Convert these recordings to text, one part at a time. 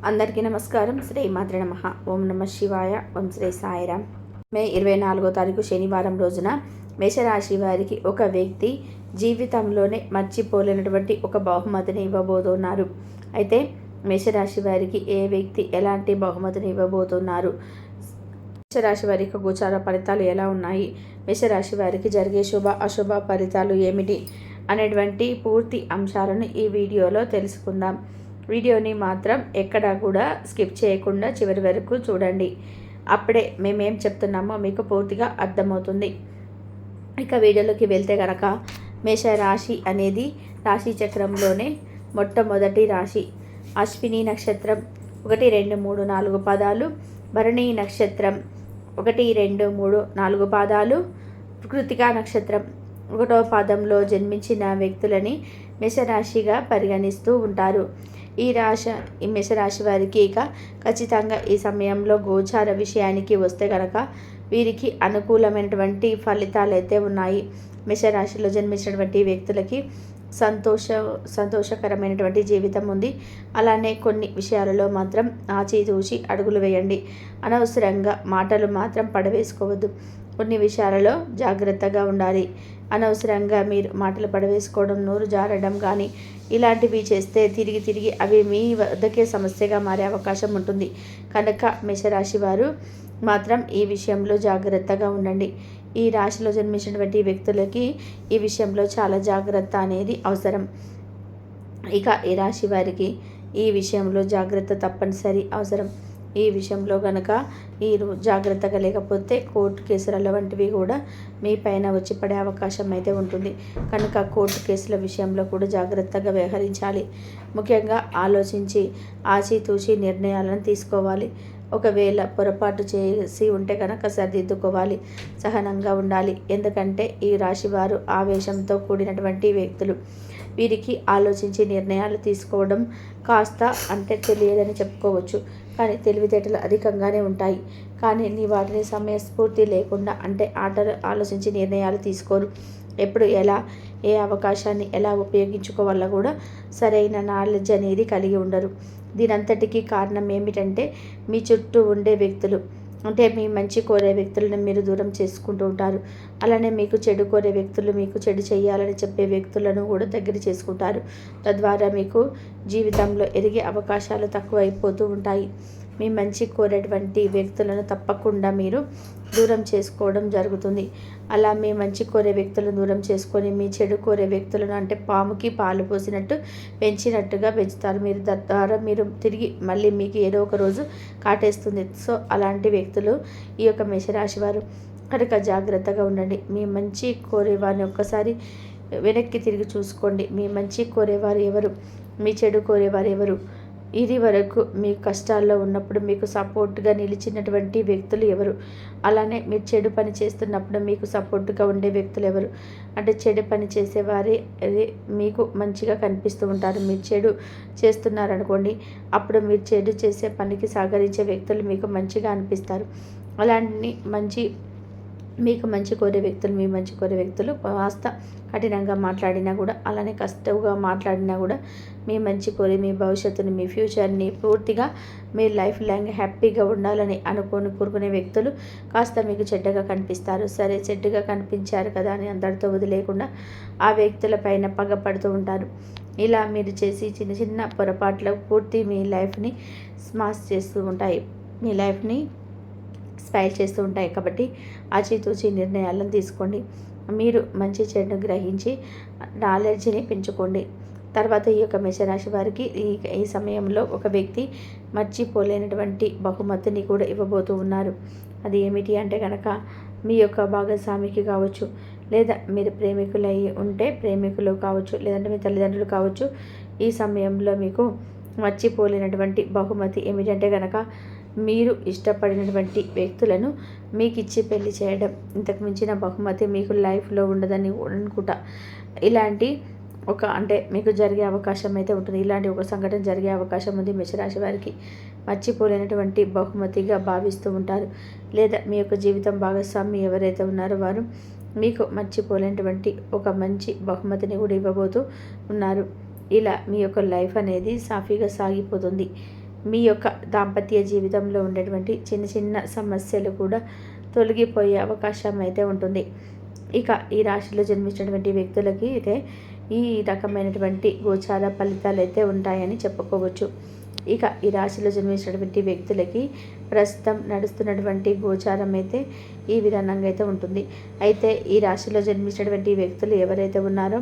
అందరికీ నమస్కారం. శ్రీ మాత్రే నమః. ఓం నమ శివాయ. ఓం శ్రీ సాయిరామ్. మే 24వ తారీఖు శనివారం రోజున మేషరాశి వారికి ఒక వ్యక్తి జీవితంలోనే మర్చిపోలేనటువంటి ఒక బహుమతిని ఇవ్వబోతున్నారు. అయితే మేషరాశి వారికి ఏ వ్యక్తి ఎలాంటి బహుమతిని ఇవ్వబోతున్నారు, మేషరాశి వారి యొక్క గోచార ఫలితాలు ఎలా ఉన్నాయి, మేషరాశి వారికి జరిగే శుభ అశుభ ఫలితాలు ఏమిటి అనేటువంటి పూర్తి అంశాలను ఈ వీడియోలో తెలుసుకుందాం. వీడియోని మాత్రం ఎక్కడా కూడా స్కిప్ చేయకుండా చివరి వరకు చూడండి. అప్పుడే మేమేం చెప్తున్నామో మీకు పూర్తిగా అర్థమవుతుంది. ఇక వీడియోలోకి వెళ్తే కనుక మేషరాశి అనేది రాశి చక్రంలోనే మొట్టమొదటి రాశి. అశ్విని నక్షత్రం 1, 2, 3, 4 పాదాలు, భరణి నక్షత్రం 1, 2, 3, 4 పాదాలు, కృతికా నక్షత్రం 1వ పాదంలో జన్మించిన వ్యక్తులని మేషరాశిగా పరిగణిస్తూ ఉంటారు. ఈ మేషరాశి వారికి ఇక ఖచ్చితంగా ఈ సమయంలో గోచార విషయానికి వస్తే కనుక వీరికి అనుకూలమైనటువంటి ఫలితాలు అయితే ఉన్నాయి. మేషరాశిలో జన్మించినటువంటి వ్యక్తులకి సంతోషకరమైనటువంటి జీవితం ఉంది. అలానే కొన్ని విషయాలలో మాత్రం ఆచితూచి అడుగులు వేయండి. అనవసరంగా మాటలు మాత్రం పడవేసుకోవద్దు. కొన్ని విషయాలలో జాగ్రత్తగా ఉండాలి. అనవసరంగా మీరు మాటలు పడవేసుకోవడం, నోరు జారడం కానీ ఇలాంటివి చేస్తే తిరిగి అవి మీ వద్దకే సమస్యగా మారే అవకాశం ఉంటుంది. కనుక మేషరాశి వారు మాత్రం ఈ విషయంలో జాగ్రత్తగా ఉండండి. ఈ రాశిలో జన్మించినటువంటి వ్యక్తులకి ఈ విషయంలో చాలా జాగ్రత్త అనేది అవసరం. ఇక ఈ రాశి వారికి ఈ విషయంలో జాగ్రత్త తప్పనిసరి అవసరం. ఈ విషయంలో కనుక మీరు జాగ్రత్తగా లేకపోతే కోర్టు కేసుల వంటివి కూడా మీ పైన వచ్చి పడే అవకాశం అయితే ఉంటుంది. కనుక కోర్టు కేసుల విషయంలో కూడా జాగ్రత్తగా వ్యవహరించాలి. ముఖ్యంగా ఆలోచించి ఆచితూచి నిర్ణయాలను తీసుకోవాలి. ఒకవేళ పొరపాటు చేసి ఉంటే కనుక సరిదిద్దుకోవాలి. సహనంగా ఉండాలి. ఎందుకంటే ఈ రాశి వారు ఆవేశంతో కూడినటువంటి వ్యక్తులు. వీరికి ఆలోచించి నిర్ణయాలు తీసుకోవడం కాస్త అంటే తెలియదని చెప్పుకోవచ్చు. కానీ తెలివితేటలు అధికంగానే ఉంటాయి. కానీ వాటిని సమయస్ఫూర్తి లేకుండా అంటే ఆలోచించి నిర్ణయాలు తీసుకోరు. ఎప్పుడు ఎలా ఏ అవకాశాన్ని ఎలా ఉపయోగించుకోవాలో కూడా సరైన నాలెడ్జ్ అనేది కలిగి ఉండరు. దీనంతటికీ కారణం ఏమిటంటే మీ చుట్టూ ఉండే వ్యక్తులు, అంటే మీ మంచి కోరే వ్యక్తులను మీరు దూరం చేసుకుంటూ ఉంటారు. అలానే మీకు చెడు కోరే వ్యక్తులు, మీకు చెడు చేయాలని చెప్పే వ్యక్తులను కూడా దగ్గర చేసుకుంటారు. తద్వారా మీకు జీవితంలో ఎదిగే అవకాశాలు తక్కువ అయిపోతూ ఉంటాయి. మీ మంచి కోరేటువంటి వ్యక్తులను తప్పకుండా మీరు దూరం చేసుకోవడం జరుగుతుంది. అలా మీ మంచి కోరే వ్యక్తులను దూరం చేసుకొని మీ చెడు కోరే వ్యక్తులను అంటే పాముకి పాలు పోసినట్టు పెంచినట్టుగా పెంచుతారు. మీరు తద్వారా మీరు తిరిగి మళ్ళీ మీకు ఏదో ఒక రోజు కాటేస్తుంది. సో అలాంటి వ్యక్తులు ఈ యొక్క మేషరాశి వారు. కనుక జాగ్రత్తగా ఉండండి. మీ మంచి కోరేవారిని ఒక్కసారి వెనక్కి తిరిగి చూసుకోండి. మీ మంచి కోరేవారు ఎవరు, మీ చెడు కోరేవారు ఎవరు, ఇది వరకు మీ కష్టాల్లో ఉన్నప్పుడు మీకు సపోర్ట్గా నిలిచినటువంటి వ్యక్తులు ఎవరు, అలానే మీరు చెడు పని చేస్తున్నప్పుడు మీకు సపోర్ట్గా ఉండే వ్యక్తులు ఎవరు. అంటే చెడు పని చేసేవారే మీకు మంచిగా కనిపిస్తూ ఉంటారు. మీరు చెడు చేస్తున్నారనుకోండి, అప్పుడు మీరు చెడు చేసే పనికి సహకరించే వ్యక్తులు మీకు మంచిగా అనిపిస్తారు. అలాంటి మీకు మంచి కోరే వ్యక్తులు, మీ మంచి కోరే వ్యక్తులు కాస్త కఠినంగా మాట్లాడినా కూడా, అలానే కష్టంగా మాట్లాడినా కూడా మీ మంచి కోరి మీ భవిష్యత్తుని, మీ ఫ్యూచర్ని పూర్తిగా మీ లైఫ్ లాంగ్ హ్యాపీగా ఉండాలని కోరుకునే వ్యక్తులు కాస్త మీకు చెడ్డగా కనిపిస్తారు. సరే చెడ్డగా కనిపించారు కదా అని అందరితో వదిలేకుండా ఆ వ్యక్తుల పైన పగపడుతూ ఉంటారు. ఇలా మీరు చేసి చిన్న చిన్న పొరపాట్లు పూర్తి మీ లైఫ్ని స్మాష్ చేస్తూ ఉంటాయి, మీ లైఫ్ని స్పైల్ చేస్తూ ఉంటాయి. కాబట్టి ఆచితూచి నిర్ణయాలను తీసుకోండి. మీరు మంచి చెడును గ్రహించి నాలెడ్జ్ని పెంచుకోండి. తర్వాత ఈ యొక్క మేషరాశి వారికి ఈ సమయంలో ఒక వ్యక్తి మర్చిపోలేనటువంటి బహుమతిని కూడా ఇవ్వబోతూ ఉన్నారు. అది ఏమిటి అంటే కనుక మీ యొక్క భాగస్వామికి కావచ్చు, లేదా మీరు ప్రేమికులై ఉంటే ప్రేమికులు కావచ్చు, లేదంటే మీ తల్లిదండ్రులు కావచ్చు. ఈ సమయంలో మీకు మర్చిపోలేనటువంటి బహుమతి ఏమిటంటే కనుక మీరు ఇష్టపడినటువంటి వ్యక్తులను మీకు ఇచ్చి పెళ్లి చేయడం. ఇంతకు మించిన బహుమతి మీకు లైఫ్లో ఉండదని అనుకుంటా. ఇలాంటి అంటే మీకు జరిగే అవకాశం అయితే ఉంటుంది. ఇలాంటి ఒక సంఘటన జరిగే అవకాశం ఉంది మేషరాశి వారికి. మర్చిపోలేనటువంటి బహుమతిగా భావిస్తూ ఉంటారు. లేదా మీ యొక్క జీవితం భాగస్వామి ఎవరైతే ఉన్నారో వారు మీకు మర్చిపోలేనటువంటి ఒక మంచి బహుమతిని కూడా ఇవ్వబోతూ ఉన్నారు. ఇలా మీ యొక్క లైఫ్ అనేది సాఫీగా సాగిపోతుంది. మీ యొక్క దాంపత్య జీవితంలో ఉండేటువంటి చిన్న చిన్న సమస్యలు కూడా తొలగిపోయే అవకాశం అయితే ఉంటుంది. ఇక ఈ రాశిలో జన్మించినటువంటి వ్యక్తులకి అయితే ఈ రకమైనటువంటి గోచార ఫలితాలు అయితే ఉంటాయని చెప్పుకోవచ్చు. ఇక ఈ రాశిలో జన్మించినటువంటి వ్యక్తులకి ప్రస్తుతం నడుస్తున్నటువంటి గోచారం అయితే ఈ విధానంగా అయితే ఉంటుంది. అయితే ఈ రాశిలో జన్మించినటువంటి వ్యక్తులు ఎవరైతే ఉన్నారో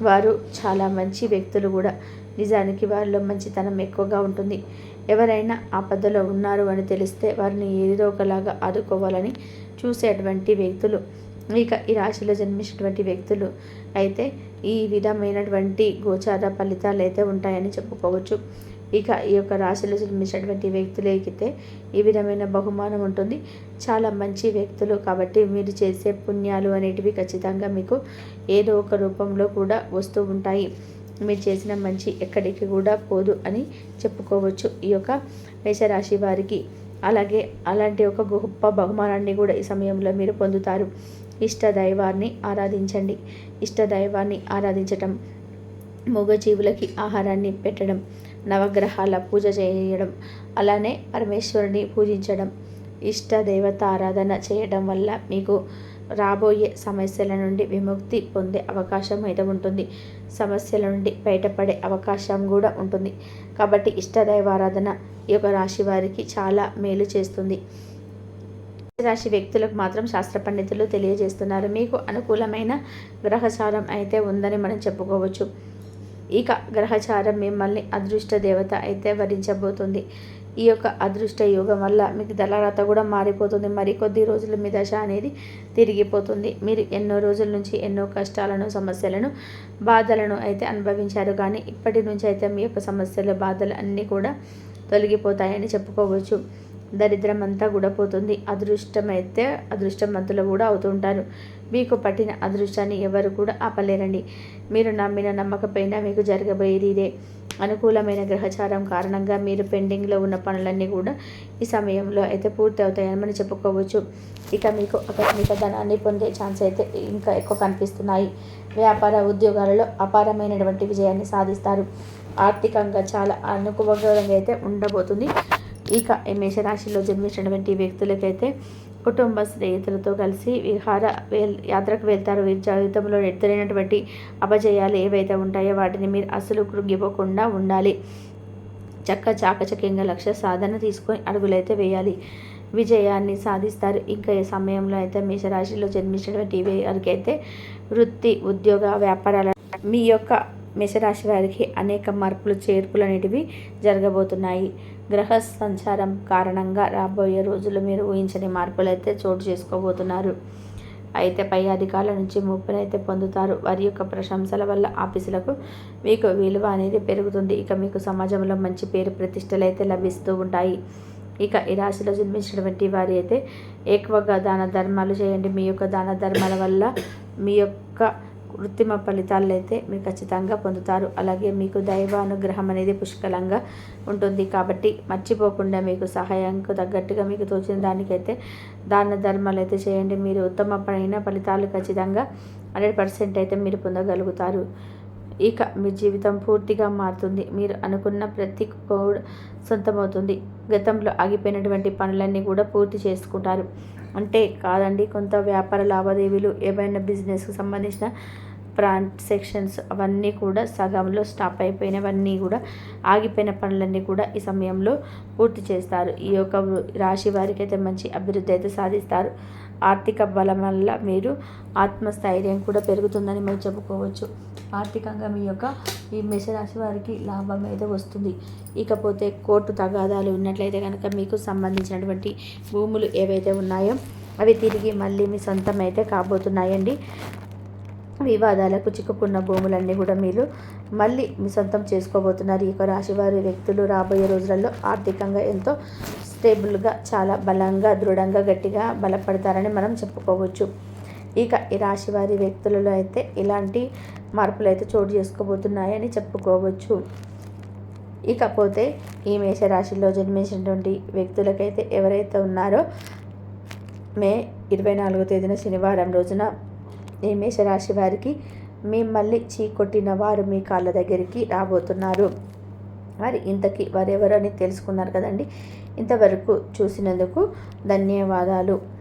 వారు చాలా మంచి వ్యక్తులు కూడా. నిజానికి వారిలో మంచితనం ఎక్కువగా ఉంటుంది. ఎవరైనా ఆపదలో ఉన్నారు అని తెలిస్తే వారిని ఏదో ఒకలాగా ఆదుకోవాలని చూసేటువంటి వ్యక్తులు. ఇక ఈ రాశిలో జన్మించినటువంటి వ్యక్తులు అయితే ఈ విధమైనటువంటి గోచార ఫలితాలు అయితే ఉంటాయని చెప్పుకోవచ్చు. ఇక ఈ యొక్క రాశిలో జన్మించినటువంటి వ్యక్తులకైతే ఈ విధమైన బహుమానం ఉంటుంది. చాలా మంచి వ్యక్తులు కాబట్టి మీరు చేసే పుణ్యాలు అనేటివి ఖచ్చితంగా మీకు ఏదో ఒక రూపంలో కూడా వస్తూ ఉంటాయి. మీరు చేసిన మంచి ఎక్కడికి కూడా పోదు అని చెప్పుకోవచ్చు ఈ యొక్క మేషరాశి వారికి. అలాగే అలాంటి ఒక గొప్ప బహుమానాన్ని కూడా ఈ సమయంలో మీరు పొందుతారు. ఇష్ట దైవాన్ని ఆరాధించండి. ఇష్ట దైవాన్ని ఆరాధించటం, మూగజీవులకి ఆహారాన్ని పెట్టడం, నవగ్రహాల పూజ చేయడం, అలానే పరమేశ్వరుని పూజించడం, ఇష్ట దేవత ఆరాధన చేయడం వల్ల మీకు రాబోయే సమస్యల నుండి విముక్తి పొందే అవకాశం అయితే ఉంటుంది. సమస్యల నుండి బయటపడే అవకాశం కూడా ఉంటుంది. కాబట్టి ఇష్టదైవారాధన ఈ యొక్క రాశి వారికి చాలా మేలు చేస్తుంది. రాశి వ్యక్తులకు మాత్రం శాస్త్ర పండితులు తెలియజేస్తున్నారు, మీకు అనుకూలమైన గ్రహచారం అయితే ఉందని మనం చెప్పుకోవచ్చు. ఇక గ్రహచారం మిమ్మల్ని అదృష్ట దేవత అయితే వరించబోతుంది. ఈ యొక్క అదృష్ట యోగం వల్ల మీకు దళారత కూడా మారిపోతుంది. మరి కొద్ది రోజులు మీ దశ అనేది తిరిగిపోతుంది. మీరు ఎన్నో రోజుల నుంచి ఎన్నో కష్టాలను, సమస్యలను, బాధలను అయితే అనుభవించారు. కానీ ఇప్పటి నుంచి అయితే మీ యొక్క సమస్యలు, బాధలు అన్నీ కూడా తొలగిపోతాయని చెప్పుకోవచ్చు. దరిద్రం అంతా కూడా పోతుంది. అదృష్టమైతే అదృష్టవంతులు కూడా అవుతుంటారు. మీకు పట్టిన అదృష్టాన్ని ఎవరు కూడా ఆపలేరండి. మీరు నమ్మిన నమ్మకపోయినా మీకు జరగబోయేది ఇదే. అనుకూలమైన గ్రహచారం కారణంగా మీరు పెండింగ్లో ఉన్న పనులన్నీ కూడా ఈ సమయంలో అయితే పూర్తి అవుతాయని మనం చెప్పుకోవచ్చు. ఇక మీకు ఆకస్మిక ధనాన్ని పొందే ఛాన్స్ అయితే ఇంకా ఎక్కువ కనిపిస్తున్నాయి. వ్యాపార ఉద్యోగాలలో అపారమైనటువంటి విజయాన్ని సాధిస్తారు. ఆర్థికంగా చాలా అనుకూలంగా అయితే ఉండబోతుంది. ఇక ఈ మేషరాశిలో జన్మించినటువంటి వ్యక్తులకైతే కుటుంబ స్నేహితులతో కలిసి యాత్రకు వెళ్తారు. వీరి జీవితంలో ఎదురైనటువంటి అపజయాలు ఏవైతే ఉంటాయో వాటిని మీరు అసలు కృంగిపోకుండా ఉండాలి. చాకచక్యంగా లక్ష్య సాధన తీసుకొని అడుగులైతే వేయాలి. విజయాన్ని సాధిస్తారు. ఇంకా ఈ సమయంలో అయితే మేషరాశిలో జన్మించినటువంటి వారికి అయితే వృత్తి, ఉద్యోగ, వ్యాపారాల మీ యొక్క మేషరాశి వారికి అనేక మార్పులు, చేర్పులు అనేటివి జరగబోతున్నాయి. గ్రహ సంచారం కారణంగా రాబోయే రోజులు మీరు ఊహించని మార్పులు అయితే చోటు చేసుకోబోతున్నారు. అయితే పై అధికారుల నుంచి ముప్పునైతే పొందుతారు. వారి యొక్క ప్రశంసల వల్ల ఆఫీసులకు మీకు విలువ అనేది పెరుగుతుంది. ఇక మీకు సమాజంలో మంచి పేరు, ప్రతిష్టలు అయితే లభిస్తూ ఉంటాయి. ఇక ఈ రాశిలో జన్మించినటువంటి వారి అయితే ఎక్కువగా దాన ధర్మాలు చేయండి. మీ యొక్క దాన ధర్మాల వల్ల మీ యొక్క కృత్రిమ ఫలితాలు అయితే మీరు ఖచ్చితంగా పొందుతారు. అలాగే మీకు దైవానుగ్రహం అనేది పుష్కలంగా ఉంటుంది. కాబట్టి మర్చిపోకుండా మీకు సహాయంకు తగ్గట్టుగా మీకు తోచిన దానికైతే దాన ధర్మాలు అయితే చేయండి. మీరు ఉత్తమమైన ఫలితాలు ఖచ్చితంగా 100% అయితే మీరు పొందగలుగుతారు. ఇక మీ జీవితం పూర్తిగా మారుతుంది. మీరు అనుకున్న ప్రతి కూడా సొంతమవుతుంది. గతంలో ఆగిపోయినటువంటి పనులన్నీ కూడా పూర్తి చేసుకుంటారు. అంటే కాదండి, కొంత వ్యాపార లావాదేవీలు, ఏవైనా బిజినెస్కి సంబంధించిన ట్రాన్సాక్షన్స్ అవన్నీ కూడా సగంలో స్టాప్ అయిపోయినవన్నీ కూడా ఆగిపోయిన పనులన్నీ కూడా ఈ సమయంలో పూర్తి చేస్తారు. ఈ యొక్క రాశి వారికి అయితే మంచి అభివృద్ధి అయితే సాధిస్తారు. ఆర్థిక బలం వల్ల మీరు ఆత్మస్థైర్యం కూడా పెరుగుతుందని మనం చెప్పుకోవచ్చు. ఆర్థికంగా మీ యొక్క ఈ మేషరాశి వారికి లాభం అయితే వస్తుంది. ఇకపోతే కోర్టు తగాదాలు ఉన్నట్లయితే కనుక మీకు సంబంధించినటువంటి భూములు ఏవైతే ఉన్నాయో అవి తిరిగి మళ్ళీ మీ సొంతం అయితే కాబోతున్నాయండి. వివాదాలకు చిక్కుకున్న భూములన్నీ కూడా మీరు మళ్ళీ మీ సొంతం చేసుకోబోతున్నారు. ఈ యొక్క రాశివారి వ్యక్తులు రాబోయే రోజులలో ఆర్థికంగా ఎంతో స్టేబుల్గా, చాలా బలంగా, దృఢంగా, గట్టిగా బలపడతారని మనం చెప్పుకోవచ్చు. ఇక ఈ రాశివారి వ్యక్తులలో అయితే ఇలాంటి మార్పులు అయితే చోటు చేసుకోబోతున్నాయని చెప్పుకోవచ్చు. ఇకపోతే ఈ మేషరాశిలో జన్మించినటువంటి వ్యక్తులకైతే ఎవరైతే ఉన్నారో మే 24వ తేదీన శనివారం రోజున ఈ మేషరాశి వారికి మిమ్మల్ని చీకొట్టిన వారు మీ కాళ్ళ దగ్గరికి రాబోతున్నారు. మరి ఇంతకీ వారెవరు అని తెలుసుకున్నారు కదండి. ఇంతవరకు చూసినందుకు ధన్యవాదాలు.